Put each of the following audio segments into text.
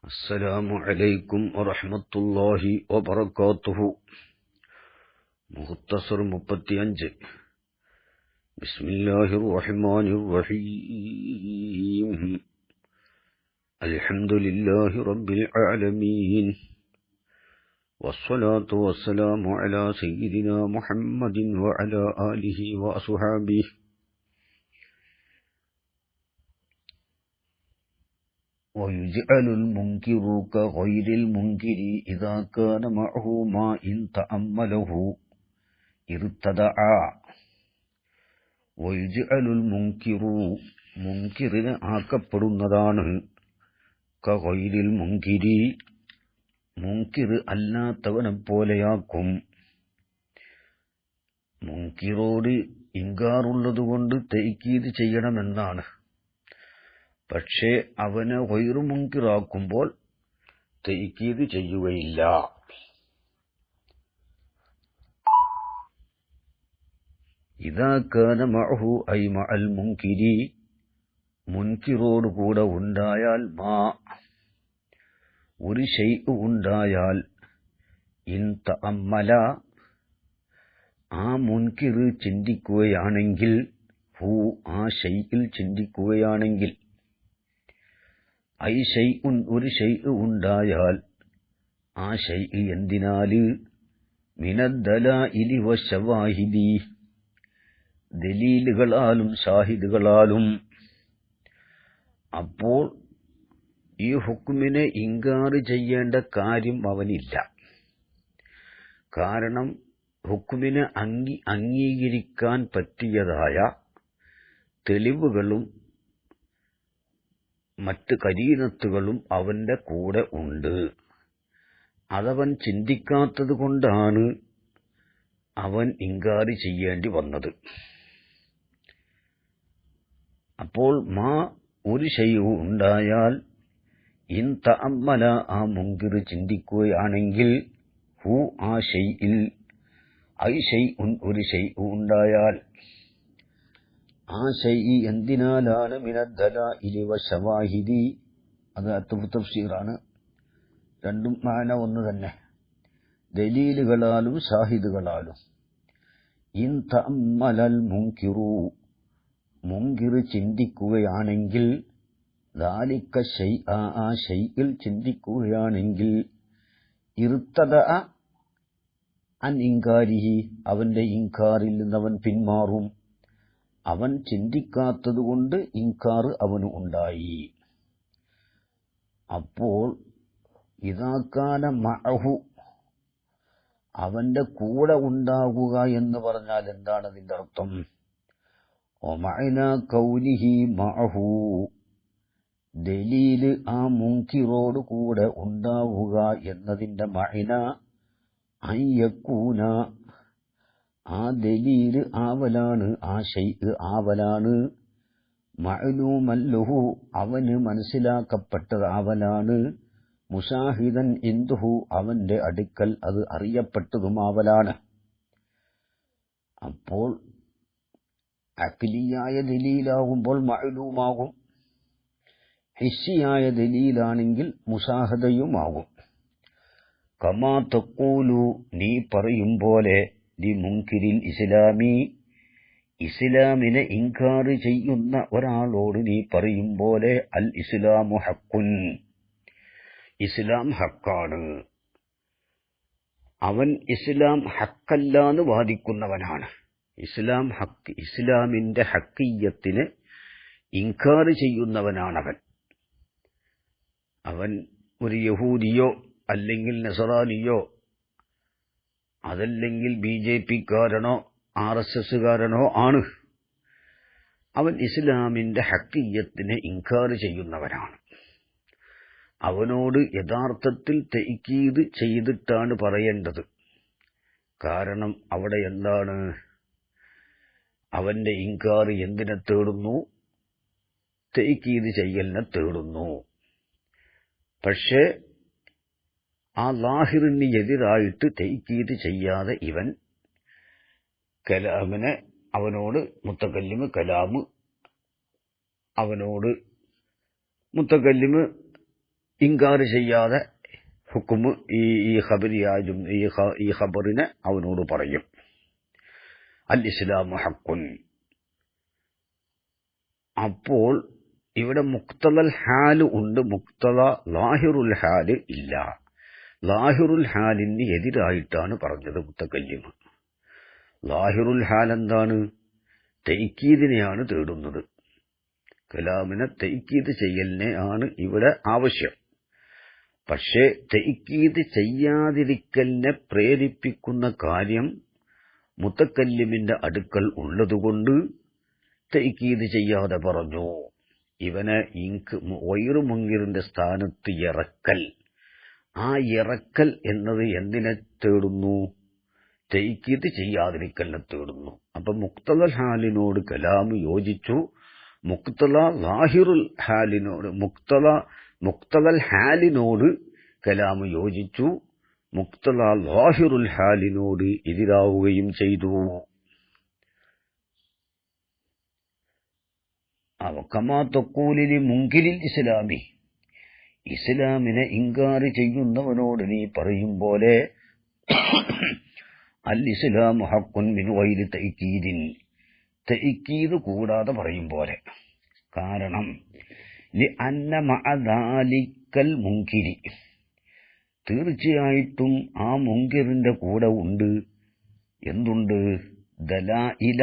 السلام عليكم ورحمة الله وبركاته. مختصر 35. بسم الله الرحمن الرحيم. الحمد لله رب العالمين، والصلاة والسلام على سيدنا محمد وعلى آله وأصحابه. ويجعل المنكر كغير المنكر إذا كان معه ما إن تأمله ارتدعا. ويجعل المنكر മുൻകിറിന് ആക്കപ്പെടുന്നതാണ് കഗൈരിൽ മുൻകിരി മുൻകിർ അല്ലാത്തവനെ പോലെയാക്കും. മുൻകിറോട് ഇൻകാറുള്ളതുകൊണ്ട് തഅ്കീദ് ചെയ്യണമെന്നാണ്. പക്ഷേ അവനെ ഗൈറു മുൻകിറാക്കുമ്പോൾ തഅ്കീദ് ചെയ്യുകയില്ല. ഇദാ കാന മഅഹു ഐ മഅൽ മുൻകിരി, മുൻകിറോട് കൂടെ ഉണ്ടായാൽ മാ ഒരു ശൈഅ് ഉണ്ടായാൽ ഇൻ തഅമ്മല ആ മുൻകിർ ചിന്തിക്കുകയാണെങ്കിൽ ഹു ആ ശൈഇൽ ചിന്തിക്കുകയാണെങ്കിൽ ഐ ശൈഉൻ ഒരു ശൈഅ് ഉണ്ടായാൽ ആ ശൈഇ എന്തിനാല് മിനദ്ദലാഇലി വശവാഹിദി ദലീലുകളാലും ഷാഹിദുകളാലും. അപ്പോൾ ഈ ഹുക്മിനെ ഇൻകാർ ചെയ്യേണ്ട കാര്യം അവനില്ല. കാരണം ഹുക്മിനെ അംഗീകരിക്കാൻ പറ്റിയതായ തെളിവുകളും മറ്റ് കരീനത്തുകളും അവന്റെ കൂടെ ഉണ്ട്. അതവൻ ചിന്തിക്കാത്തത് കൊണ്ടാണ് അവൻ ഇൻകാർ ചെയ്യേണ്ടി വന്നത്. അപ്പോൾ മാ ഒരു ശൈഉ ഉണ്ടായാൽ ഇൻ തഅമ്മല ആ മുൻകിർ ചിന്തിക്കുകയാണെങ്കിൽ ഹു ആ ശൈഇൽ ഐ ശൈഉൻ ഒരു ശൈഉ ഉണ്ടായാൽ ആ ശൈഇ എന്തിനാലാണ് മിനദ്ദലാഇലി വശവാഹിദി. അത് തഫ്സീറാണ്. രണ്ടും മാന ഒന്ന് തന്നെ. ദലീലുകളാലും ഷാഹിദുകളാലും. ഇൻ തഅമ്മലൽ മുൻകിറു മുൻകിർ ചിന്തിക്കുകയാണെങ്കിൽ ദാലിക ശൈഅ ആ ശൈഇൽ ചിന്തിക്കുകയാണെങ്കിൽ ഇർതദഅ അൻ ഇൻകാരിഹി അവന്റെ ഇൻകാറിൽ നിന്നവൻ പിന്മാറും. അവൻ ചിന്തിക്കാത്തതുകൊണ്ട് ഇൻകാർ അവന് ഉണ്ടായി. അപ്പോൾ ഇദാ കാന മഅഹു അവന്റെ കൂടെ ഉണ്ടാകുക എന്ന് പറഞ്ഞാൽ എന്താണ് അതിന്റെ അർത്ഥം? വമഅന കൗനിഹി മഅഹു ദലീല് ആ മുൻകിറോട് കൂടെ ഉണ്ടാവുക എന്നതിന്റെ മഅന അൻ യകൂന ആ ദലീല് ആവലാണ്, ആ ശൈഅ് ആവലാണ്, മഅലൂമൻ ലഹു അവന് മനസ്സിലാക്കപ്പെട്ടതാവലാണ്, മുശാഹിദൻ ഇൻദഹു അവന്റെ അടുക്കൽ അത് അറിയപ്പെട്ടതുമാവലാണ്. അപ്പോൾ അഖ്ലിയായ ദലീലാകുമ്പോൾ മഅലൂമാകും, ഹിസ്സിയായ ദലീലാണെങ്കിൽ മുശാഹദയുമാകും. കമാ തഖൂലു നീ പറയും പോലെ ലി മുൻകിരിൽ ഇസ്ലാമി ഇസ്ലാമിനെ ഇൻകാർ ചെയ്യുന്ന ഒരാളോട് നീ പറയും പോലെ അൽ ഇസ്ലാമു ഹഖ്ഖുൻ ഇസ്ലാം ഹക്കാണ്. അവൻ ഇസ്ലാം ഹക്കല്ലാന്ന് വാദിക്കുന്നവനാണ്. ഇസ്ലാം ഹക്ക് ഇസ്ലാമിന്റെ ഹക്കിയത്തിനെ ഇൻകാർ ചെയ്യുന്നവനാണവൻ. അവൻ ഒരു യഹൂദിയോ അല്ലെങ്കിൽ നസറാനിയോ അതല്ലെങ്കിൽ BJP-കാരനോ RSS-കാരനോ ആണ്. അവൻ ഇസ്ലാമിന്റെ ഹക്കിയത്തിനെ ഇൻകാർ ചെയ്യുന്നവനാണ്. അവനോട് യഥാർത്ഥത്തിൽ തഅ്കീദ് ചെയ്തിട്ടാണ് പറയേണ്ടത്. കാരണം അവിടെ എന്താണ്? അവന്റെ ഇൻകാർ എന്തിനെ തേടുന്നു? തഅ്കീദ് ചെയ്യലിനെ തേടുന്നു. പക്ഷേ ആ ലാഹിറിന് എതിരായിട്ട് തഅ്കീദ് ചെയ്യാതെ ഇവൻ കലാമിനെ അവനോട് മുത്തകല്ലിമ് കലാമ് അവനോട് മുത്തകല്ലിമ് ഇൻകാർ ചെയ്യാതെ ഹുക്കുമ് ഈ ഖബരിയായും ഈ ഖബറിനെ അവനോട് പറയും. അൽ ഇസ്ലാമു ഹഖുൻ. അപ്പോൾ ഇവിടെ മുക്തദൽ ഹാല് ഉണ്ട്, മുക്തദ ലാഹിറുൽ ഹാല് ഇല്ല. ലാഹിറുൽ ഹാലിന് എതിരായിട്ടാണ് പറഞ്ഞത് മുത്തക്കല്ലിമ്. ലാഹിറുൽ ഹാൽ എന്താണ്? തൈക്കീദിനെയാണ് തേടുന്നത്. കലാമിനെ തൈക്കീദ് ചെയ്യലിനെ ആണ് ഇവിടെ ആവശ്യം. പക്ഷേ തൈക്കീദ് ചെയ്യാതിരിക്കലിനെ പ്രേരിപ്പിക്കുന്ന കാര്യം മുത്തക്കല്ലിമിന്റെ അടുക്കൽ ഉള്ളതുകൊണ്ട് തൈക്കീദ് ചെയ്യാതെ പറഞ്ഞു. ഇവനെ വൈറു മുങ്കിറിന്റെ സ്ഥാനത്ത് ഇറക്കൽ. ആ ഇറക്കൽ എന്നത് എന്തിനെ തേടുന്നു? തൈക്കീദ് ചെയ്യാതിരിക്കലിനെ തേടുന്നു. അപ്പൊ മുക്തദൽ ഹാലിനോട് കലാമ് യോജിച്ചു. മുക്തദ ലാഹിറുൽ ഹാലിനോട് മുക്തദൽ ഹാലിനോട് കലാമ് യോജിച്ചു. മുക്തദ ലാഹിറുൽ ഹാലിനോട് എതിരാവുകയും ചെയ്തു. കമാ തഖൂലിൽ മുൻകിരിൽ ഇസ്ലാമി. ഇസ്ലാമിനെ ഇൻകാർ ചെയ്യുന്നവനോട് നീ പറയും പോലെ അൽ ഇസ്ലാമു ഹഖുൻ മിൻ ഗൈരി തഅക്കീദിൻ, തഅക്കീദ് കൂടാതെ പറയും പോലെ. കാരണം ലിഅന്ന മഅ ദാലിക്കൽ മുൻകിരി, തീർച്ചയായിട്ടും ആ മുൻകിറിന്റെ കൂടെ ഉണ്ട് എന്തുണ്ട്? ദലായില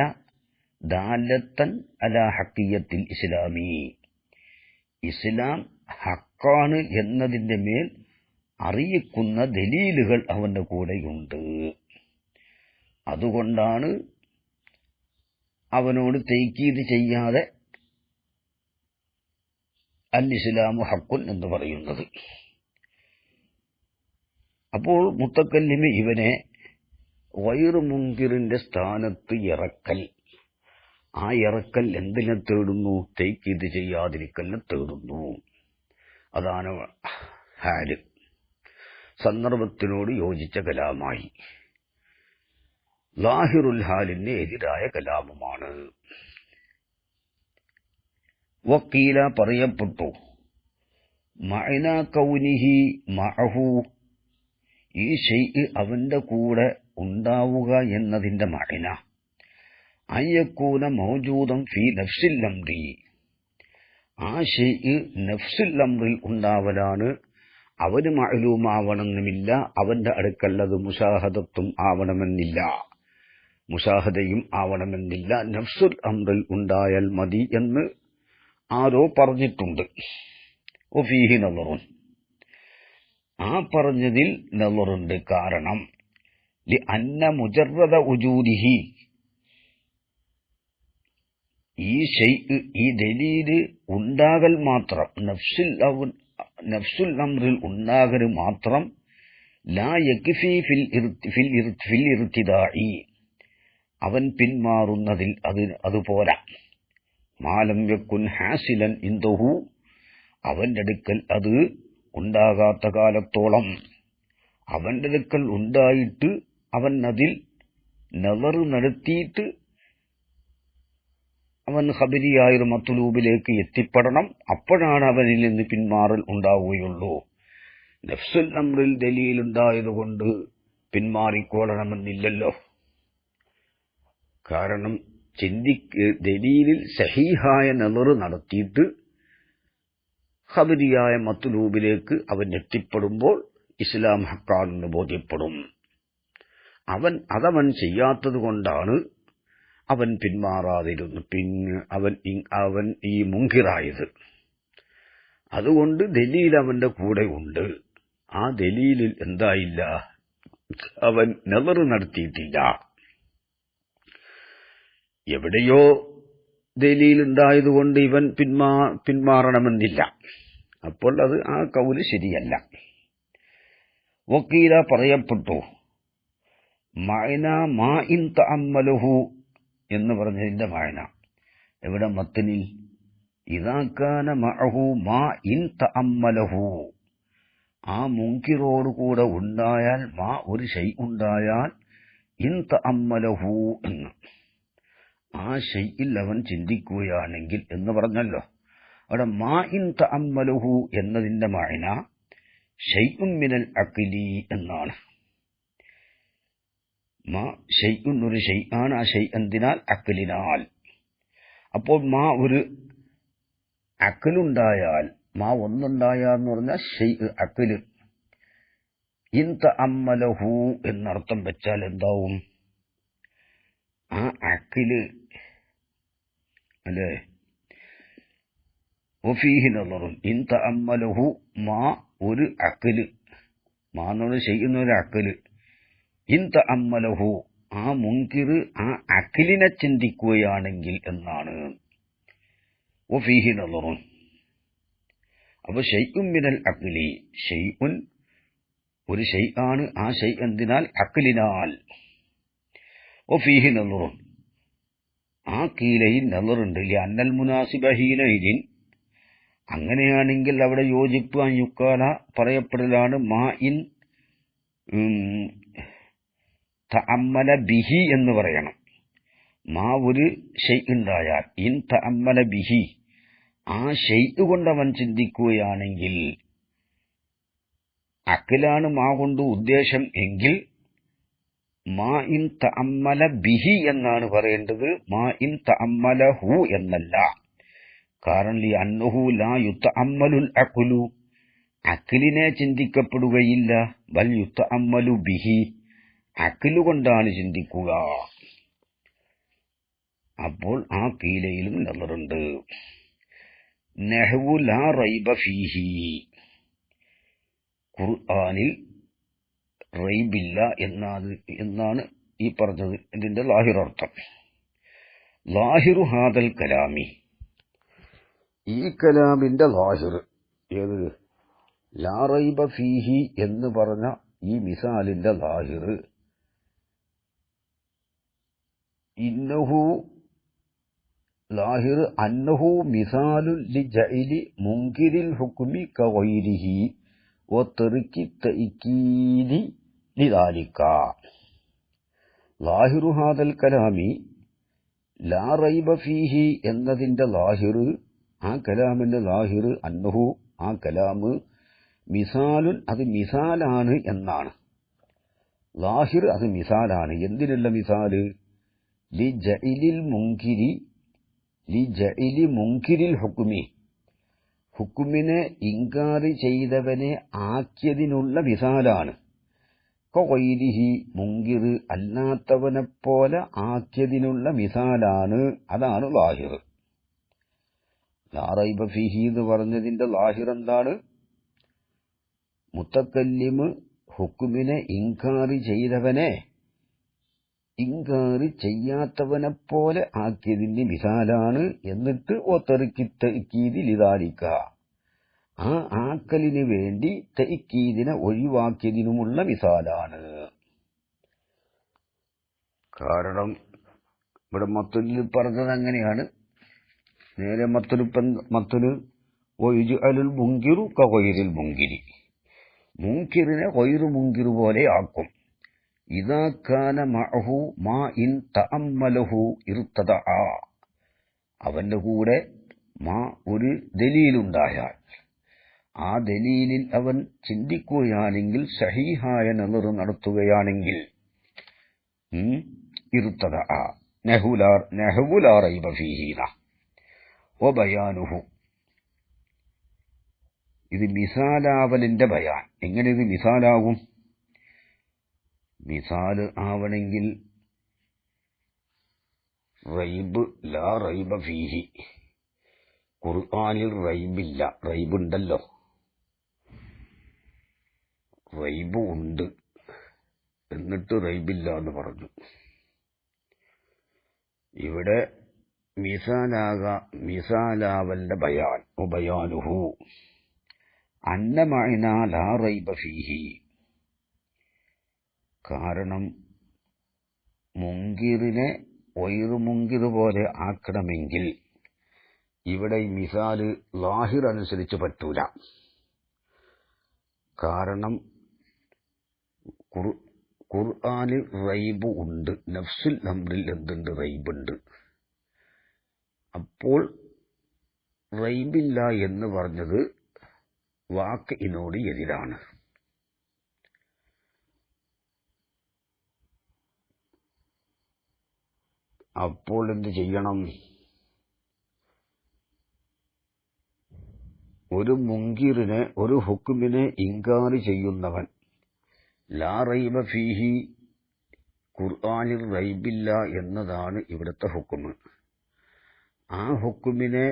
ദാലത്തൻ അലാ ഹഖിയത്തിൽ ഇസ്ലാമി, ഇസ്ലാം ഹക്കാണ് എന്നതിന്റെ മേൽ അറിയിക്കുന്ന ദലീലുകൾ അവന്റെ കൂടെയുണ്ട്. അതുകൊണ്ടാണ് അവനോട് തൈക്കീദ് ചെയ്യാതെ അൽ ഇസ്ലാമു ഹഖുൻ എന്ന് പറയുന്നത്. അപ്പോൾ മുത്തക്കല്ലിമ് ഇവനെ ഗൈറു മുൻകിറിന്റെ സ്ഥാനത്ത് ഇറക്കൽ. ആ ഇറക്കൽ എന്തിനെ തേടുന്നു? തൈക്കീദ് ചെയ്യാതിരിക്കലിനെ തേടുന്നു. അതാണ് ഹാല്. സന്ദർഭത്തിനോട് യോജിച്ച കലാമായി. ലാഹിറുൽ ഹാലിന് എതിരായ കലാമുമാണ്. വക്കീല പറയപ്പെട്ടു, മഅന കൗനിഹി മഅഹു, ഈ ഷൈഅ് അവന്റെ കൂടെ ഉണ്ടാവുക എന്നതിന്റെ മഅന അയ്യക്കൂന മൗജൂദൻ ഫീ നഫ്സിൽ അംരി, ആ ഷൈഅ് നഫ്സുൽ അംറിൽ ഉണ്ടാവലാണ്. അവന് മഅലൂമാവണമെന്നില്ല, അവന്റെ അടുക്കൽ അത് മുശാഹദത്തും ആവണമെന്നില്ല, മുശാഹദയും ആവണമെന്നില്ല. നഫ്സുൽ അംറിൽ ഉണ്ടായാൽ മതി എന്ന് ആരോ പറഞ്ഞിട്ടുണ്ട്. വഫീഹി നളറുൻ, ആ പറഞ്ഞതിൽ നളറുണ്ട്. കാരണം ലിഅന്ന മുജറദ ഉജൂദിഹി, ഈ ഷൈഅ് ഈ ദലീല് ഉണ്ടാകൽ മാത്രം, നഫ്സുൽ അംറിൽ ഉണ്ടാകൽ മാത്രം, ലാ യക്ഫി ഫിൽ ഇർതിദാഇ, അവൻ പിന്മാറുന്നതിൽ അതുപോരാ. മാലം യക്കുൻ ഹാസിലൻ ഇൻദഹു, അവന്റെ അടുക്കൽ അത് ഉണ്ടാകാത്ത കാലത്തോളം, അവന്റെ അടുക്കൽ ഉണ്ടായിട്ട് അവൻ അതിൽ നളർ നടത്തിയിട്ട് അവൻ ഖബരിയായൊരു മത്ലൂബിലേക്ക് എത്തിപ്പെടണം. അപ്പോഴാണ് അവനിൽ നിന്ന് പിന്മാറൽ ഉണ്ടാവുകയുള്ളൂ. നഫ്സുൽ അംറിൽ ദലീലുണ്ടായതുകൊണ്ട് പിന്മാറിക്കൊള്ളണമെന്നില്ലല്ലോ. കാരണം ദലീലിൽ സഹീഹായ നളർ നടത്തിയിട്ട് ഖബരിയായ മത്ലൂബിലേക്ക് അവൻ എത്തിപ്പെടുമ്പോൾ ഇസ്ലാം ഹക്കാണെന്ന് ബോധ്യപ്പെടും. അതവൻ ചെയ്യാത്തത് കൊണ്ടാണ് അവൻ പിന്മാറാതിരുന്നു, അവൻ ഈ മുൻകിറായത്. അതുകൊണ്ട് ദലീൽ അവന്റെ കൂടെ ഉണ്ട്. ആ ദലീലിൽ എന്തായില്ല? അവൻ നളർ നടത്തിയിട്ടില്ല. എവിടെയോ ദലീലുണ്ടായതുകൊണ്ട് ഇവൻ പിന്മാറണമെന്നില്ല. അപ്പോൾ അത് ആ കൗല് ശരിയല്ല. വക്കീല പറയപ്പെട്ടു, മഅന മാ ഇൻ തഅമ്മലഹു എന്ന് പറഞ്ഞതിന്റെ മഅന ഇവിടെ മത്തനിൽ ഇദാ കാന മഅഹു മാ ഇൻ തഅമ്മലഹു, ആ മുൻകിറോട് കൂടെ ഉണ്ടായാൽ, ഒരു ഷൈ ഉണ്ടായാൽ, ഇൻ തഅമ്മലഹു എന്ന്, ആ ഷൈയിൽ അവൻ ചിന്തിക്കുകയാണെങ്കിൽ എന്ന് പറഞ്ഞല്ലോ. അവിടെ മാ ഇൻ തഅമ്മലുഹു എന്നതിന്റെ മഅന ഷൈഉൻ മിനൽ അഖ്ലി എന്നാണ്. മാ ഷൈഉൻ ഒരു ഷൈആണ്, ആ ഷൈ എന്തിനാൽ അഖ്ലിനാൽ. അപ്പോൾ മാ ഒരു അഖ്ലുണ്ടായാൽ, മാ ഒന്നുണ്ടായാൽ എന്ന് പറഞ്ഞാൽ ഷൈ അഖ്ല്. ഇൻ തഅമ്മലഹു എന്നർത്ഥം വെച്ചാൽ എന്താവും? ആ അഖ്ല് അല്ലേ? വഫീഹി നളറുൻ ഇൻ തഅമ്മലഹു മാ ഒരു അഖ്ല്, മാ എന്നുള്ള ചെയ്യുന്ന ഒരു അഖ്ല്. ഇൻ തഅമ്മലഹു ആ മുൻകിർ ആ അഖ്ലിനെ ചിന്തിക്കുകയാണെങ്കിൽ എന്നാണ്. വഫീഹി നളറുൻ അപ്പൊ ഷൈഉൻ മിനൽ അഖ്ലി, ഷൈഉൻ ഒരു ഷൈആണ്, ആ ഷൈ എന്തിനാൽ അഖ്ലിനാൽ. വഫീഹി നളറുൻ ആ കീലയിൽ നളറുണ്ട്. അന്നൽ മുനാസിബ ഹീനഇദിൻ അങ്ങനെയാണെങ്കിൽ അവിടെ യോജിപ്പ് അയുക്കാല പറയപ്പെടലാണ് മാ ഇൻ തഅമ്മല ബിഹി എന്ന് പറയണം. മാ ഒരു ഷൈ ഉണ്ടായാൽ ഇൻ തഅമ്മല ബിഹി ആ ഷൈ കൊണ്ടവൻ ചിന്തിക്കുകയാണെങ്കിൽ, അഖിലാണ് മാ കൊണ്ട് ഉദ്ദേശം എങ്കിൽ മാ ഇൻ തഅമ്മല ബിഹി എന്നാണ് പറയേണ്ടത്, മാ ഇൻ തഅമ്മലഹു എന്നല്ല. കാരണം അന്നഹു ലാ യുതഅമ്മലുൽ അഖ്ലു അഖ്ലിനെ ചിന്തിക്കപ്പെടുകയില്ല, ബൽ യുതഅമ്മലു ബിഹി അഖ്ലു കൊണ്ടാണ് ചിന്തിക്കുക. അപ്പോൾ ആ കീലയിലും നളറുണ്ട്. നഹ്വു ലാ റൈബ ഫീഹി ഖുർആനിൽ റൈബില്ല എന്നാണ് ഈ പറഞ്ഞത്. ഇതിന്റെ ലാഹിറർത്ഥം ലാഹിറു ഹാദൽ കലാമി, ഈ കലാമിന്റെ ലാഹിർ ഏത്? ലാ റൈബ ഫീഹി എന്ന് പറഞ്ഞ ഈ മിസാലിന്റെ ലാഹിർ ഇന്നഹു ലാഹിർ അന്നഹു മിസാലുൻ ലിജഇലി മുൻകിരിൽ ഹുക്മി കഗൈരിഹി വതർക്കി തഅക്കീദി ലിദാലിക. ലാഹിറു ഹാദൽ കലാമി ലാ റൈബ ഫീഹി എന്നതിന്റെ ലാഹിർ, ആ കലാമിന്റെ ലാഹിർ അന്നഹു ആ കലാമ് മിസാലുൻ അത് മിസാലാണ് എന്നാണ്. ലാഹിർ അത് മിസാലാണ്. എന്തിനുള്ള മിസാല്? ലിജഇലി മുൻകിരിൽ ഹുക്മി ഹുക്കുമിനെ ഇൻകാറി ചെയ്തവനെ ആക്കിയതിനുള്ള മിസാലാണ്. കഗൈരിഹി മുൻകിർ അല്ലാത്തവനെപ്പോലെ ആക്കിയതിനുള്ള മിസാലാണ്. അതാണ് ലാഹിർ. ലാ റൈബ ഫീഹി എന്ന് പറഞ്ഞതിന്റെ ലാഹിർ എന്താണ്? മുത്തക്കല്ലിമ് ഹുക്കുമിനെ ഇൻകാറി ചെയ്തവനെ ഇൻകാറി ചെയ്യാത്തവനെപ്പോലെ ആക്കിയതിന്റെ മിസാലാണ്. എന്നിട്ട് ഒത്തറുക്കി തഅക്കീദി ലിദാലിക ആ ആക്കലിന് വേണ്ടി തഅക്കീദിനെ ഒഴിവാക്കിയതിനുമുള്ള മിസാലാണ്. കാരണം ഇവിടെ മത്തുനിൽ പറഞ്ഞത് അങ്ങനെയാണ്. നേരെ മത്തുന് വയുജ്അലുൽ മുൻകിറു കഗൈരിൽ മുൻകിരി, മുൻകിറിനെ ഗൈറു മുൻകിർ പോലെ ആക്കും. ഇദാ കാന മഅഹു മാ ഇൻ തഅമ്മലഹു ഇർതദഅ അവന്റെ കൂടെ മാ ഒരു ദലീലുണ്ടായാൽ, ആ ദലീലിൽ അവൻ ചിന്തിക്കുകയാണെങ്കിൽ, സഹീഹായ നളർ നടത്തുകയാണെങ്കിൽ ഇർതദഅ നഹ്വു ലാ റൈബ ഫീഹി വബയാനുഹു ഇത് മിസാലാവലിന്റെ ബയാൻ. എങ്ങനെ ഇത് മിസാലാകും? മിസാല് ആവണമെങ്കിൽ റൈബ് ലാ റൈബ ഫീഹി, ഖുർആനിൽ റൈബില്ല. റൈബുണ്ടല്ലോ, റൈബ് ഉണ്ട്, എന്നിട്ട് റൈബില്ല എന്ന് പറഞ്ഞു. ഇവിടെ മിസാലാവലിന്റെ ബയാൻ ബയാനുഹു അന്ന മഅന ലാ റൈബ ഫീഹി. കാരണം മുൻകിറിനെ ഗൈറു മുൻകിർ പോലെ ആക്കണമെങ്കിൽ ഇവിടെ ഈ മിസാല് ലാഹിർ അനുസരിച്ച് പറ്റൂല. കാരണം ഖുർആനിൽ റൈബ് ഉണ്ട്, നഫ്സുൽ അംറിൽ എന്തുണ്ട്? റൈബുണ്ട്. അപ്പോൾ റൈബില്ല എന്ന് പറഞ്ഞത് വാക്കിനോട് എതിരാണ്. അപ്പോൾ എന്ത് ചെയ്യണം? ഒരു മുൻകിറിനെ, ഒരു ഹുക്മിനെ ഇൻകാർ ചെയ്യുന്നവൻ, ലാ റൈബ ഫീഹി, ഖുർആനിൽ റൈബില്ല എന്നതാണ് ഇവിടുത്തെ ഹുക്മ്. ആ ഹുക്മിനെ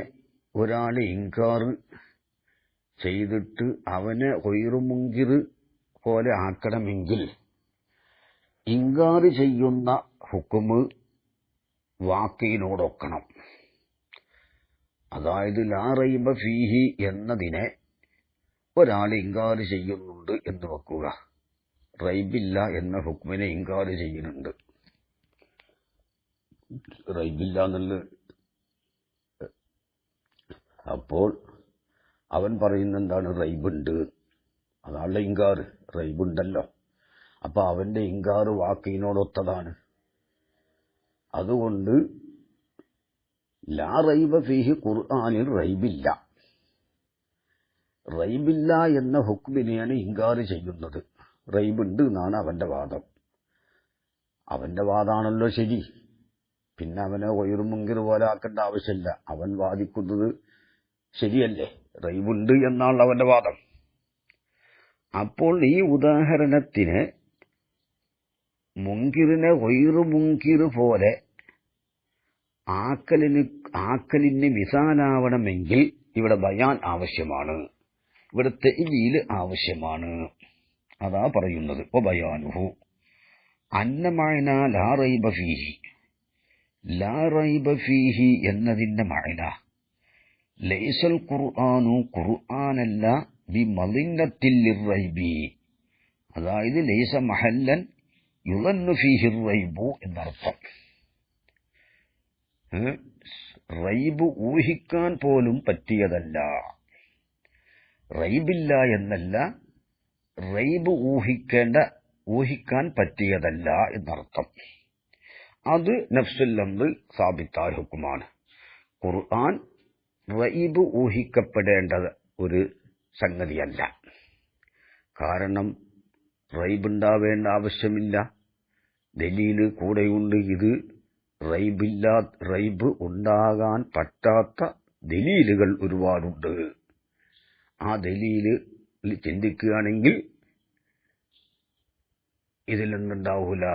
ഒരാൾ ഇൻകാർ ചെയ്തിട്ട് അവനെ ഗൈറു മുൻകിർ പോലെ ആക്കണമെങ്കിൽ ഇൻകാർ ചെയ്യുന്ന ഹുക്മ് വാക്കിനോടൊക്കണം. അതായത് ലാ റൈബ ഫീഹി എന്നതിനെ ഒരാൾ ഇൻകാർ ചെയ്യുന്നുണ്ട് എന്ന് വെക്കുക, റൈബില്ല എന്ന ഹുക്മിനെ ഇൻകാർ ചെയ്യുന്നുണ്ട്. റൈബില്ല എന്നുള്ള അപ്പോൾ അവൻ പറയുന്ന എന്താണ്? റൈബുണ്ട്. അതാളുടെ ഇൻകാർ, റൈബുണ്ടല്ലോ. അപ്പൊ അവന്റെ ഇൻകാർ വാക്കിനോടൊത്തതാണ്. അതുകൊണ്ട് ലാ റൈബ ഫീഹി, ഖുർആനിൽ റൈബില്ല. റൈബില്ല എന്ന ഹുക്മിനെയാണ് ഇൻകാർ ചെയ്യുന്നത്. റൈബുണ്ട് എന്നാണ് അവന്റെ വാദം. അവന്റെ വാദാണല്ലോ ശരി. പിന്നെ അവനെ ഗൈറു മുൻകിർ പോലെ ആക്കേണ്ട ആവശ്യമില്ല. അവൻ വാദിക്കുന്നത് ശരിയല്ലേ? റൈബുണ്ട് എന്നാണ് അവന്റെ വാദം. അപ്പോൾ ഈ ഉദാഹരണത്തിന് മുൻകിറിനെ ഗൈറു മുൻകിർ പോലെ ആക്കലിന് മിസാലാവണമെങ്കിൽ ഇവിടെ ബയാൻ ആവശ്യമാണ്, ഇവിടെ തഅ്ലീൽ ആവശ്യമാണ്. അതാ പറയുന്നത് ബയാനുഹു അന്ന മഅന ലാ റൈബ ഫീഹി. ലാ റൈബ ഫീഹി എന്നതിന്റെ മഅന ലൈസൽ ഖുർആനു, ഖുർആനല്ല, ബിമളിന്നത്തിൽ ലിർറൈബി, അതായത് ലൈസ മഹല്ലൻ യുളന്നു ഫീഹി റൈബു എന്നർത്ഥം. റൈബ് ഊഹിക്കാൻ പോലും പറ്റിയതല്ല. റൈബില്ല എന്നല്ല, റൈബ് ഊഹിക്കാൻ പറ്റിയതല്ല എന്നർത്ഥം. അത് നഫ്സുൽ അംർ സാബിത്തായ ഹുക്കുമാണ്. ഖുർആൻ റൈബ് ഊഹിക്കപ്പെടേണ്ട ഒരു സംഗതിയല്ല. കാരണം റൈബുണ്ടാവേണ്ട ആവശ്യമില്ല. ദലീല് കൂടെയുണ്ട്. ഇത് റൈബ് ഉണ്ടാകാൻ പറ്റാത്ത ദലീലുകൾ ഒരുപാടുണ്ട്. ആ ദലീല് ചിന്തിക്കുകയാണെങ്കിൽ ഇതിലൊന്നുണ്ടാവൂല,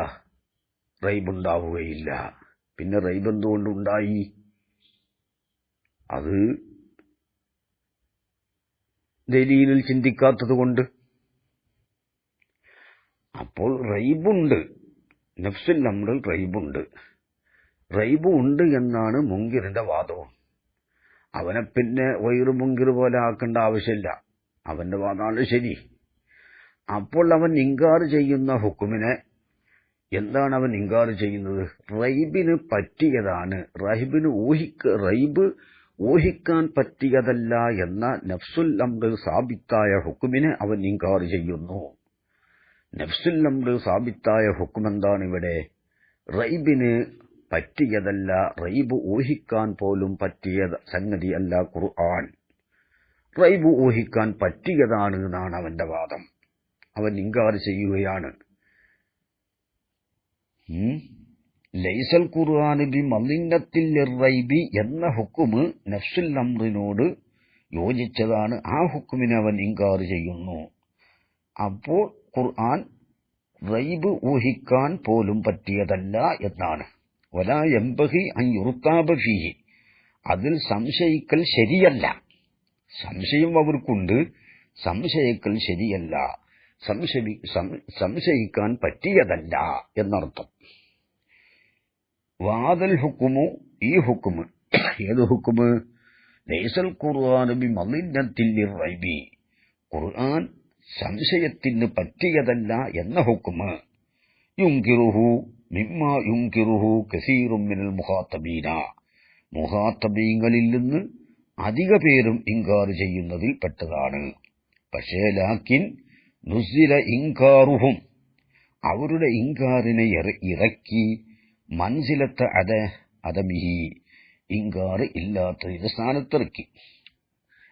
റൈബുണ്ടാവുകയില്ല. പിന്നെ റൈബ് എന്തുകൊണ്ടുണ്ടായി? അത് ദലീലിൽ ചിന്തിക്കാത്തത് കൊണ്ട്. അപ്പോൾ റൈബുണ്ട്, നഫ്സുൽ അംറിൽ റൈബുണ്ട്. റൈബ് ഉണ്ട് എന്നാണ് മുൻകിറിന്റെ വാദവും. അവനെ പിന്നെ ഗൈറു മുൻകിർ പോലെ ആക്കേണ്ട ആവശ്യമില്ല. അവന്റെ വാദമാണ് ശരി. അപ്പോൾ അവൻ ഇൻകാർ ചെയ്യുന്ന ഹുക്കുമിനെ എന്താണ് അവൻ ഇൻകാർ ചെയ്യുന്നത്? റൈബിന് പറ്റിയതാണ്. റൈബ് ഊഹിക്കാൻ പറ്റിയതല്ല എന്ന നഫ്സുൽ അംർ സാബിത്തായ ഹുക്കുമിനെ അവൻ ഇൻകാർ ചെയ്യുന്നു. നഫ്സുൽ അംർ സാബിത്തായ ഹുക്കും എന്താണ് ഇവിടെ? റൈബിന് പറ്റിയതല്ല, റൈബ് ഊഹിക്കാൻ പോലും പറ്റിയ സംഗതിയല്ല ഖുർആൻ. റൈബ് ഊഹിക്കാൻ പറ്റിയതാണ് എന്നാണ് അവന്റെ വാദം. അവൻ ഇൻകാർ ചെയ്യുകയാണ്. ലൈസൽ ഖുർആന് ബിമളിന്നത്തിൽ ലിർറൈബി എന്ന ഹുക്കുമ് നഫ്സുൽ അംറിനോട് യോജിച്ചതാണ്. ആ ഹുക്കുമിനെ അവൻ ഇൻകാർ ചെയ്യുന്നു. അപ്പോൾ ഖുർആൻ റൈബ് ഊഹിക്കാൻ പോലും പറ്റിയതല്ല എന്നാണ്. വലാ യംബഗി അൻ യുർതാബ ഫീഹി, അതിൽ സംശയിക്കൽ ശരിയല്ല. സംശയം അവർക്കുണ്ട്, സംശയിക്കൽ ശരിയല്ല, സംശയിക്കാൻ പറ്റിയതല്ല എന്നർത്ഥം. വാദൽ ഹുക്കുമു, ഈ ഹുക്കുമ്, ഏത് ഹുക്കുമ്? ലൈസൽ ഖുർആനു ബിമളിന്നത്തിൽ ലിർറൈബി, ഖുർആൻ സംശയത്തിന് പറ്റിയതല്ല എന്ന ഹുക്കുമ്. യുൻകിറുഹു മിമ്മാ യുൻകിറുഹു കസീറും മിനൽ മുഖാത്തബീന, മുഖാത്തബീങ്ങളിൽ നിന്ന് അധിക പേരും ഇൻകാർ ചെയ്യുന്നതിൽ പെട്ടതാണ്. പക്ഷേ ലാക്കിൻ നുസില ഇൻകാറുഹും, അവരുടെ ഇൻകാറിനെ ഇറക്കി മൻസിലത്ത് അദമിഹി, ഇൻകാർ ഇല്ലാത്തതിന്റെ സ്ഥാനത്തിറക്കി.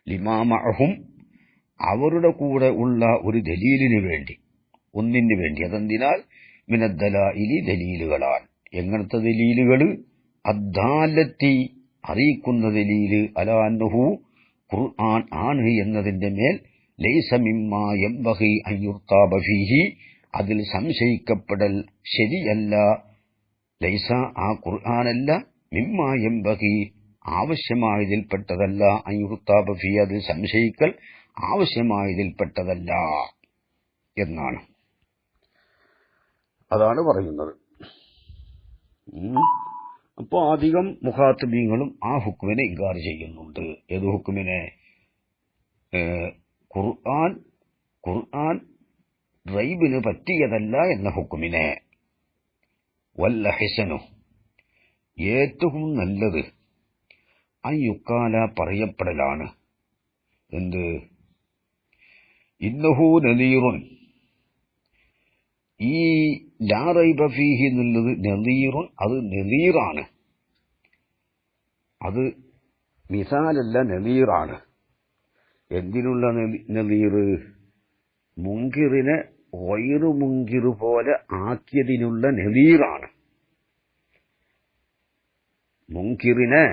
ലിമാമഅഹും അവരുടെ കൂടെ ഉള്ള ഒരു ദലീലിന് വേണ്ടി, ഒന്നിന് വേണ്ടി. അതെന്തിനാൽ മിനദ്ദലായിലി ദലീലുകളാൽ. എങ്ങനത്തെ ദലീലുകൾ? അദ്ദാലത്തി അറിയിക്കുന്ന ദലീല്, അലാ അന്നഹു ഖുർആൻ ആണ് എന്നതിന്റെ മേൽ, ലൈസ മിമ്മാ യംബഗി അൻ യുർതാബ ഫീഹി അതിൽ സംശയിക്കപ്പെടൽ ശരിയല്ല. ലൈസ ആ ഖുർആനല്ല, മിമ്മാ യംബഗി ആവശ്യമായതിൽപ്പെട്ടതല്ല, അൻ യുർതാബ ഫീഹി അതിൽ സംശയിക്കൽ ആവശ്യമായതിൽപ്പെട്ടതല്ല എന്നാണ്. അതാണ് പറയുന്നത്. അപ്പോ അധികം മുഖാത്തബീങ്ങളും ആ ഹുക്മിനെ ഇൻകാർ ചെയ്യുന്നുണ്ട്. ഏത് ഹുക്മിനെ? ഖുർആൻ റൈബിന് പറ്റിയതല്ല എന്ന ഹുക്മിനെ. വല്ലഹിസനു ഏറ്റവും നല്ലത് അയ്യുക്കാല പറയപ്പെടലാണ്. എന്ത്? ഇന്നഹു നദീറുൻ, ഈ ലാ റൈബ ഫീഹി എന്നുള്ളത് നദീറുൻ, അത് നദീറാണ്. അത് മിസാലല്ല, നദീറാണ്. എന്തിനുള്ള നദീർ? മുൻകിറിനെ ഗൈറു മുൻകിർ പോലെ ആക്കിയതിനുള്ള നദീറാണ്. മുൻകിറിനെ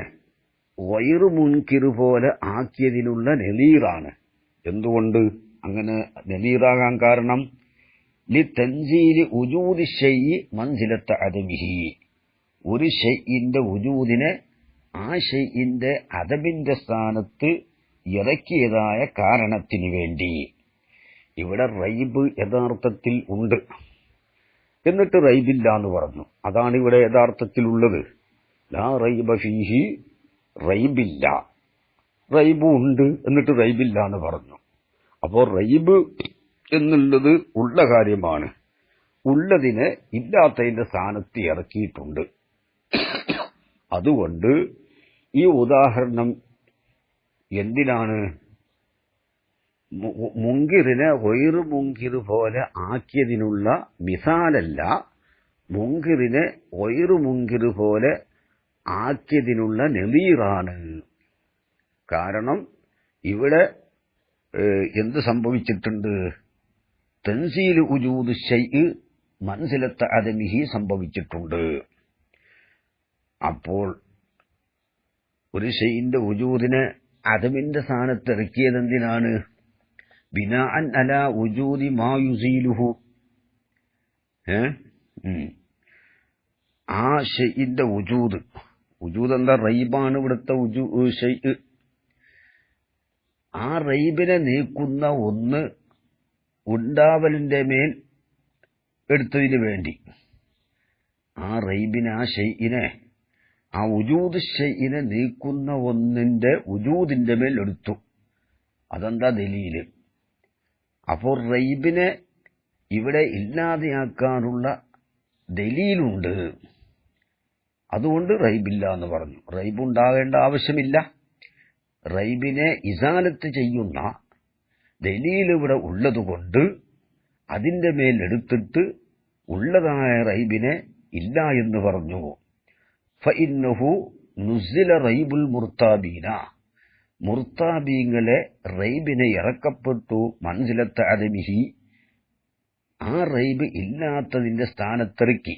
ഗൈറു മുൻകിർ പോലെ ആക്കിയതിനുള്ള നദീറാണ്. എന്തുകൊണ്ട് അങ്ങനെ നദീറാകാൻ കാരണം? ലിതൻസീലി ഉജൂദി ശൈഇ മൻസിലത്ത അദമിഹി, ഒരു ഷൈഇന്റെ ഉജൂദിനെ ആ ഷൈഇന്റെ അദബിന്റെ സ്ഥാനത്ത് ഇറക്കിയതായ കാരണത്തിന് വേണ്ടി. ഇവിടെ റൈബ് യഥാർത്ഥത്തിൽ ഉണ്ട്, എന്നിട്ട് റൈബില്ല എന്ന് പറഞ്ഞു. അതാണ് ഇവിടെ യഥാർത്ഥത്തിലുള്ളത്. ലാ റൈബ ഫീഹി, റൈബില്ല. റൈബ് ഉണ്ട്, എന്നിട്ട് റൈബില്ല എന്ന് പറഞ്ഞു. അപ്പോൾ റൈബ് എന്നുള്ളത് ഉള്ള കാര്യമാണ്. ഉള്ളതിനെ ഇല്ലാത്തതിന്റെ സ്ഥാനത്ത് ഇറക്കിയിട്ടുണ്ട്. അതുകൊണ്ട് ഈ ഉദാഹരണം എന്തിനാണ്? മുൻകിറിനെ ഗൈറു മുൻകിർ പോലെ ആക്കിയതിനുള്ള മിസാലല്ല, മുൻകിറിനെ ഗൈറു മുൻകിർ പോലെ ആക്കിയതിനുള്ള നദീറാണ്. കാരണം ഇവിടെ എന്ത് സംഭവിച്ചിട്ടുണ്ട്? തൻസീൽ ഉജൂദ് ശൈഇ മൻസിലത്ത അദമിഹി സംഭവിച്ചിട്ടുണ്ട്. അപ്പോൾ ഒരു ഷൈഇന്റെ ഉജൂദിനെ അദമിന്റെ സ്ഥാനത്ത് ഇറക്കിയത് എന്തിനാണ്? ബിനാഅൻ അലാ ഉജൂദി മാ യുസീലുഹു. ആ ഷൈഇന്റെ ഉജൂദ് എന്താ? റൈബാണ് ഇവിടുത്തെ ഷൈഇ. ആ റൈബിനെ നീക്കുന്ന ഒന്ന് ഉണ്ടാവലിന്റെ മേൽ എടുത്തതിന് വേണ്ടി ആ റൈബിനെ, ആ ഷൈഇനെ, ആ ഉജൂദ് ഷൈഇനെ നീക്കുന്ന ഒന്നിന്റെ ഉജൂദിന്റെ മേൽ എടുത്തു. അതെന്താ ദലീല്? അപ്പോൾ റൈബിനെ ഇവിടെ ഇല്ലാതെയാക്കാനുള്ള ദലീലുണ്ട്. അതുകൊണ്ട് റൈബില്ല എന്ന് പറഞ്ഞു. റൈബ് ഉണ്ടാകേണ്ട ആവശ്യമില്ല. റൈബിനെ ഇസാലത്ത് ചെയ്യുന്ന ദലീൽ ഇവിടെ ഉള്ളതുകൊണ്ട് അതിന്റെ മേൽ എടുത്തിട്ട് ഉള്ളതായ റൈബിനെ ഇല്ല എന്ന് പറഞ്ഞു. ഫഇന്നഹു നുസില റൈബുൽ മുർതാബീന, മുർതാബീങ്ങളെ റൈബിനെ ഇറക്കപ്പെട്ടു. മൻസിലത്ത് അദമിഹി, ആ റൈബ് ഇല്ലാത്തതിന്റെ സ്ഥാനത്തിറക്കി.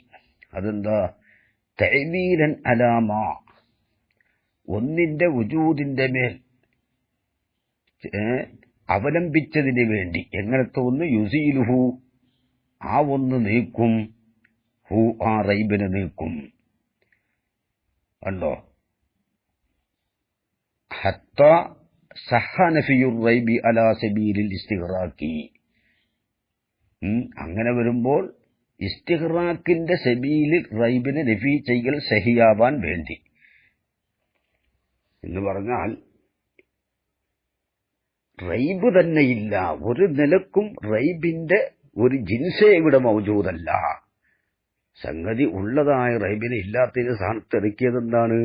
അതെന്താ? തഅവീലൻ അലാമ, ഒന്നിന്റെ വുജൂദിന്റെ മേൽ അവലംബിച്ചതിന് വേണ്ടി. എങ്ങനത്തെ ഒന്ന്? യുസീലുഹു, ആ ഒന്ന് നീക്കും. ഹു, ആ റൈബിനെ നീക്കും. അല്ലോ ഹത്ത സഹ നഫിയുർ റൈബി അലാ സബീലിൽ ഇസ്തിഗ്റാഖി. അങ്ങനെ വരുമ്പോൾ ഇസ്തിഗ്റാഖിന്റെ സബീലിൽ റൈബിനെ നഫി ചെയ്യൽ സഹിയാവാൻ വേണ്ടി എന്ന് പറഞ്ഞാൽ റൈബ് തന്നെയില്ല. ഒരു നിലക്കും റൈബിന്റെ ഒരു ജിൻസേ ഇവിടെ മൗജൂദല്ല. സംഗതി ഉള്ളതായ റൈബിനെ ഇല്ലാത്തതിന് സ്ഥാനത്തിറക്കിയത് എന്താണ്?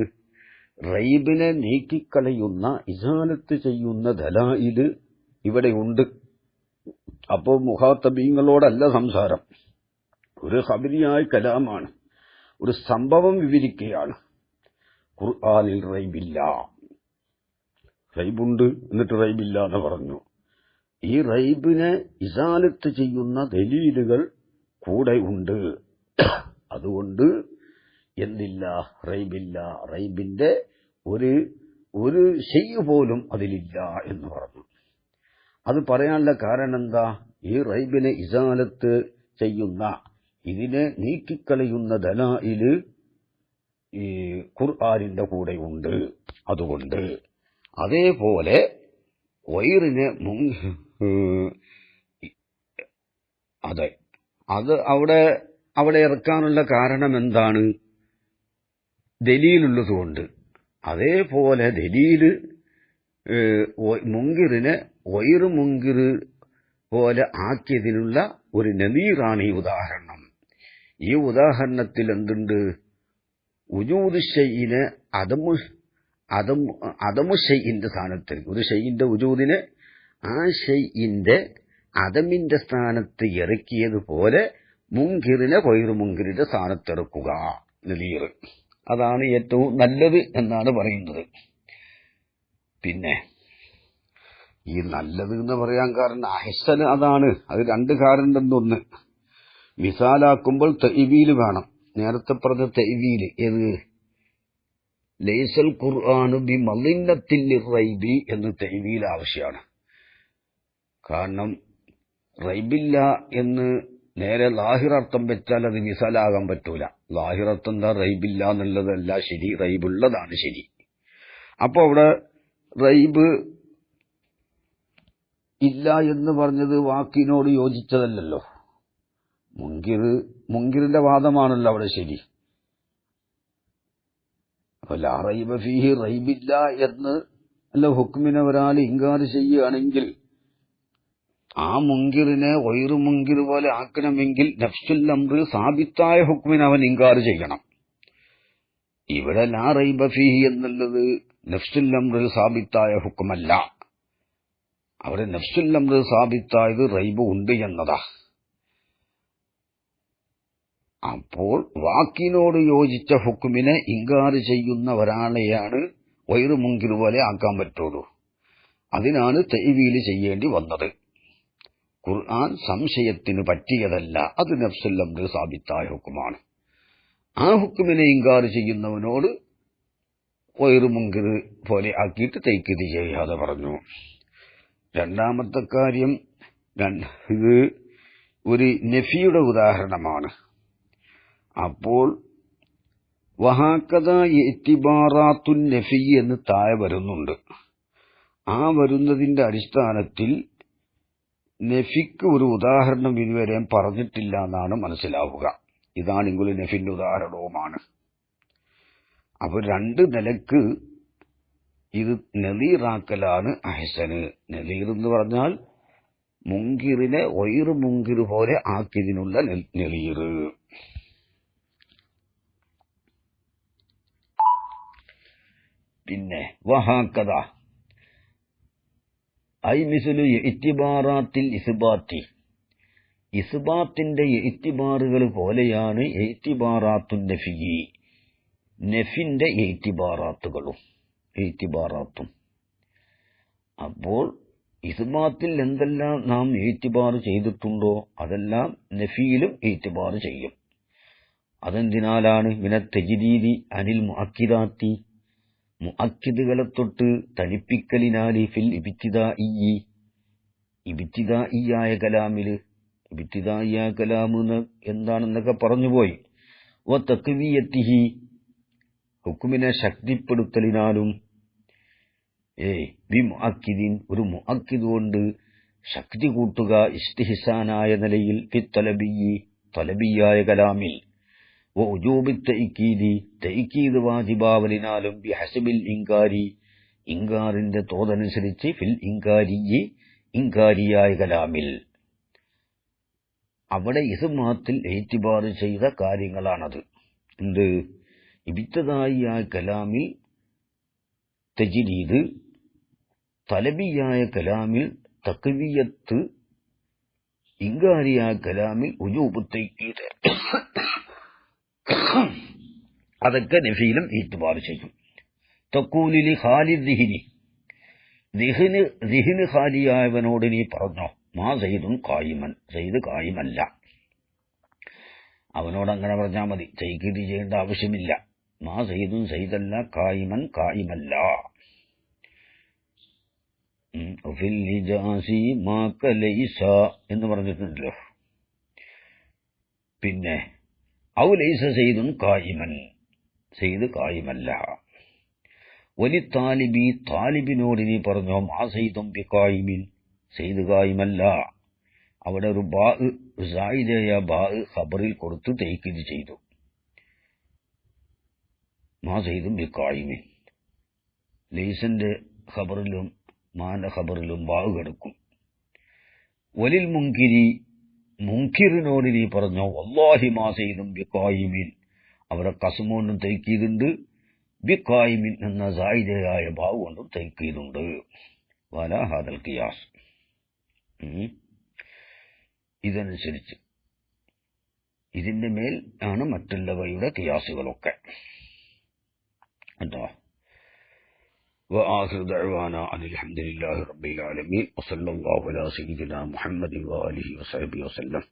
റൈബിനെ നീക്കിക്കളയുന്ന, ഇസാലത്ത് ചെയ്യുന്ന ദലായില് ഇവിടെയുണ്ട്. അപ്പോൾ മുഖാത്തബീങ്ങളോടല്ല സംസാരം, ഒരു ഖബരിയായ കലാമാണ്, ഒരു സംഭവം വിവരിക്കുകയാണ്. ഖുർആനിൽ റൈബില്ല. റൈബുണ്ട് എന്നിട്ട് റൈബില്ല എന്ന് പറഞ്ഞു. ഈ റൈബിനെ ഇസാലത്ത് ചെയ്യുന്ന ദലീലുകൾ കൂടെ ഉണ്ട്. അതുകൊണ്ട് എന്തില്ല? റൈബില്ല. റൈബിന്റെ ഒരു ശൈ പോലും അതിലില്ല എന്ന് പറഞ്ഞു. അത് പറയാനുള്ള കാരണം എന്താ? ഈ റൈബിനെ ഇസാലത്ത് ചെയ്യുന്ന, ഇതിനെ നീക്കിക്കളയുന്ന ദലായില് ഈ ഖുർആനിന്റെ കൂടെ ഉണ്ട്. അതുകൊണ്ട് അതേപോലെ വൈറിനെ അതെ, അത് അവിടെ ഇറക്കാനുള്ള കാരണം എന്താണ്? ദലീലുള്ളതുകൊണ്ട്. അതേപോലെ ദലീല് മുങ്കിറിനെ വൈറ് മുങ്കിർ പോലെ ആക്കിയതിനുള്ള ഒരു നദീറാണ് ഈ ഉദാഹരണം. ഈ ഉദാഹരണത്തിൽ എന്തുണ്ട്? ഉജൂദ് ഷൈഇനെ അദമു ഷൈഇന്റെ സ്ഥാനത്ത്, ഒരു ഷൈഇന്റെ ഉജൂദിനെ ആ ഷൈഇന്റെ അദമിന്റെ സ്ഥാനത്ത് ഇറക്കിയതുപോലെ മുങ്കിറിനെ വൈറ് മുങ്കിറിന്റെ സ്ഥാനത്തിറക്കുക, നദീർ. അതാണ് ഏറ്റവും നല്ലത് എന്നാണ് പറയുന്നത്. പിന്നെ ഈ നല്ലത് എന്ന് പറയാൻ കാരണം അഹ്സന് അതാണ്. അത് രണ്ട് കാരണം. ഒന്ന്, മിസാലാക്കുമ്പോൾ തഅ്വീല് വേണം. നേരത്തെ പറഞ്ഞ തഅ്വീല് ഏത്? ലൈസൽ ഖുർആനു ബിമളിന്നത്തിൽ ലിറൈബി എന്ന് തഅ്വീൽ ആവശ്യമാണ്. കാരണം റൈബില്ല എന്ന് നേരെ ലാഹിറർത്ഥം വെച്ചാൽ അത് മിസാലാകാൻ പറ്റൂല. ലാഹിറർത്ഥം എന്താ? റൈബില്ല എന്നുള്ളതല്ല ശരി, റൈബുള്ളതാണ് ശരി. അപ്പൊ അവിടെ റൈബ് ഇല്ല എന്ന് പറഞ്ഞത് വാക്കിനോട് യോജിച്ചതല്ലോ. മുങ്കിറിന്റെ വാദമാണല്ലോ അവിടെ ശരി. അപ്പൊ ലാ റൈബ ഫീഹി, റൈബില്ല എന്ന് അല്ല ഹുക്മിനെ ഒരാൾ ഇൻകാർ ചെയ്യുകയാണെങ്കിൽ ആ മുങ്കിറിനെ വൈറു മുങ്കിർ പോലെ ആക്കണമെങ്കിൽ നഫ്സുൽ അംറ് സാബിത്തായ ഹുക്മിനെ അവൻ ഇൻകാർ ചെയ്യണം. ഇവിടെ ലാ റൈബ ഫീഹി എന്നുള്ളത് നഫ്സുൽ അംറ് സാബിത്തായ ഹുക്മല്ല. അവിടെ നഫ്സുൽ അംറ് സാബിത്തായത് റൈബ് ഉണ്ട് എന്നതാ. അപ്പോൾ വാക്കിനോട് യോജിച്ച ഹുക്മിനെ ഇൻകാർ ചെയ്യുന്ന ഒരാളെയാണ് വൈറു മുങ്കിർ പോലെ ആക്കാൻ പറ്റുള്ളൂ. അതിനാണ് തഅ്വീൽ ചെയ്യേണ്ടി വന്നത്. ഖുർആൻ സംശയത്തിന് പറ്റിയതല്ല, അത് നഫ്സുൽ അംറ് സാബിത്തായ ഹുക്കുമാണ്. ആ ഹുക്കുമിനെ ഇൻകാർ ചെയ്യുന്നവനോട് വൈറു മുങ്കിർ പോലെ ആക്കിയിട്ട് തൈക്കീത് ചെയ്യാതെ പറഞ്ഞു. രണ്ടാമത്തെ കാര്യം, ഇത് ഒരു നഫിയുടെ ഉദാഹരണമാണ്. അപ്പോൾ വഹാക്കഥ ഇഅ്തിബാറാത്തുൻ നഫി എന്ന് താഴെ വരുന്നുണ്ട്. ആ വരുന്നതിന്റെ അടിസ്ഥാനത്തിൽ നഫിക്ക് ഒരു ഉദാഹരണം ഇതുവരെ പറഞ്ഞിട്ടില്ല എന്നാണ് മനസ്സിലാവുക. ഇതാണെങ്കിൽ നഫിന്റെ ഉദാഹരണവുമാണ്. അപ്പൊ രണ്ട് നിലക്ക് ഇത് നദീറാക്കലാണ് അഹ്സന്. നദീർ എന്ന് പറഞ്ഞാൽ മുങ്കിറിനെ വൈറ് മുങ്കിർ പോലെ ആക്കിയതിനുള്ള നദീർ. പിന്നെ വഹാക്കഥ ഐ മിസ്ലു ഇഅ്തിബാറാത്തിൽ ഇസ്ബാത്തി, ഇസ്ബാത്തിന്റെ ഇഅ്തിബാറുകൾ പോലെയാണ് ഇഅ്തിബാറാത്തുൻ നഫി, നഫിന്റെ ഇഅ്തിബാറാത്തും. അപ്പോൾ ഇസ്ബാത്തിൽ എന്തെല്ലാം നാം ഇഅ്തിബാർ ചെയ്തിട്ടുണ്ടോ അതെല്ലാം നഫിയിലും ഇഅ്തിബാർ ചെയ്യും. അതെന്തിനാലാണ്? മിനത് തജ്ദീദി അനിൽ മുഅക്കിദാത്തി, മുഅക്കിദുകളെ തൊട്ട് തണിപ്പിക്കലിനാല് ഫിൽ ഇബ്തിദാഇയായ കലാമില്. ഇബ്തിദാഇയായ കലാമെന്ന് എന്താണെന്നൊക്കെ പറഞ്ഞുപോയി. വ തഖ്വിയത്തിഹി, ഹുക്മിനെ ശക്തിപ്പെടുത്തലിനാലും. ബി മുഅക്കിദിൻ, ഒരു മുഅക്കിദ് കൊണ്ട് ശക്തി കൂട്ടുക, ഇസ്തിഹ്സാനായ നിലയിൽ ഫി തലബിയായ കലാമിൽ. വഉജൂബി തഅ്കീദ് വാജിബാവലിനാലും ബിഹസബിൽ ഇൻകാരി, ഇൻകാറിന്റെ തോതനുസരിച്ച് ഫിൽ ഇൻകാരിയായ കലാമിൽ. അവിടെ ഇസ്മാത്തിൽ ഇഅ്തിബാർ ചെയ്ത കാര്യങ്ങളാണത്. എന്ത്? ഇബ്തിദാഇയായ കലാമിൽ തജ്ദീദ്, തലബിയായ കലാമിൽ തഖ്വിയത്ത്, ഇൻകാരിയായ കലാമിൽ ഉജൂബ് തഅ്കീദ്. അതൊക്കെ നഫിയിലും ഇഅ്തിബാർ ചെയ്യും. തഖൂലി ഖാലിദ് ദിഹിന് ഖാലിയായവനോട് നീ പറഞ്ഞോ, മാ സയ്യിദുൻ ഖായിമൻ, സയ്യിദ് ഖായിമല്ല. അവനോട് അങ്ങനെ പറഞ്ഞാൽ മതി, തൈക്കീദ് ചെയ്യേണ്ട ആവശ്യമില്ല. മാ സയ്യിദുൻ സയ്യിദല്ല, ഖായിമൻ ഖായിമല്ല. ഫിൽ ഹിജാസി മാ കലൈസ എന്ന് പറഞ്ഞിട്ടുണ്ടല്ലോ. പിന്നെ ഔ ലൈസ സയ്യിദുൻ ഖായിമൻ, സയ്യിദ് ഖായിമല്ല. വലി താലിബി, താലിബിനോട് നീ പറഞ്ഞോ, മാ സയ്യിദുൻ ബി ഖായിമിൻ, സയ്യിദ് ഖായിമല്ല. അവിടെ ഒരു ബാ സായിദയ ബാ ഖബറിൽ കൊടുത്തു തൈക്കീദ് ചെയ്തു. മാ സയ്യിദുൻ ബി ഖായിമിൻ, ലൈസന്റെ ഖബറിലും മാന്റെ ഖബറിലും ബാ കിടക്കും. വലിൽ മുൻകിരി, മുൻകിറിനോട് നീ പറഞ്ഞോ, വല്ലാഹി മാ സയ്യിദുൻ ബി ഖായിമിൻ, അവിടെ കസ്മോണ്ടും തൈക്കീദുണ്ട്, ബി ഖായിമിൻ എന്ന സായിദയായ ബാ കൊണ്ടും തൈക്കീദുണ്ട്. വലാ ഹാദൽ ഖിയാസ്, ഇതനുസരിച്ച് ഇതിന്റെ മേൽ ആണ് മറ്റുള്ളവയുടെ ഖിയാസുകളൊക്കെ. കേട്ടോ. وآخر دعوانا أن الحمد لله رب العالمين وصلى الله على سيدنا محمد وآله وصحبه وسلم.